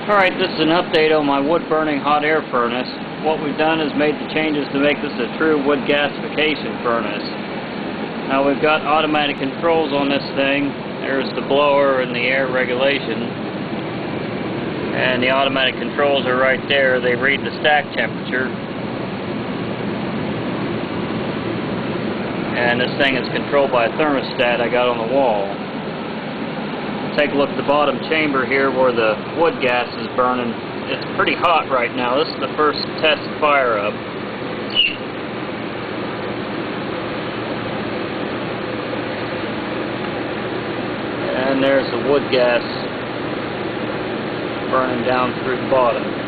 Alright, this is an update on my wood burning hot air furnace. What we've done is made the changes to make this a true wood gasification furnace. Now we've got automatic controls on this thing. There's the blower and the air regulation. And the automatic controls are right there. They read the stack temperature. And this thing is controlled by a thermostat I got on the wall. Take a look at the bottom chamber here where the wood gas is burning. It's pretty hot right now. This is the first test fire up. And there's the wood gas burning down through the bottom.